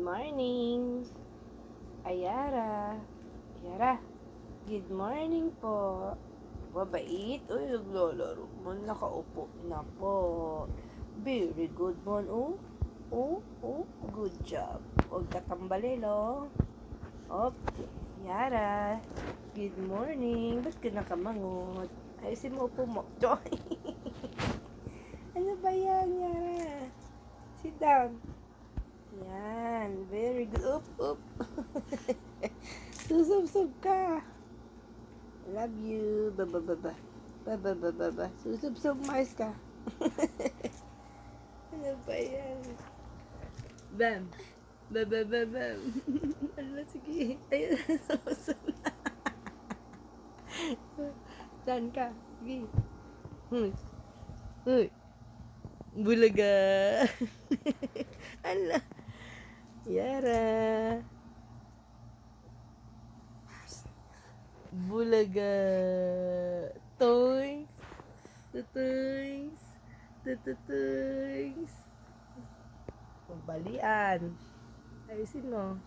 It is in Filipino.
morning. Ayara. Ayara. Good morning po. Mabait. Uy, naglalaro mo. Nakaupo na po. Very good man. Good job. Huwag katambalelo. Op. Yara. Good morning. Ba't ka nakamangot? Ayusin mo po mo. Joy. Ano ba yan, Yara? Sit down. Yan. Very good. Up. Susub-sub ka. Love you. Ba. Susub-sub mais ka. Ano ba yan? Bam. Bam. Ano, sige. Ayun, susub na. Saan ka? Sige. Huy. Bulaga. Ala. Yara. Bulaga. Toys. Toys. Pambalian. Ayusin mo.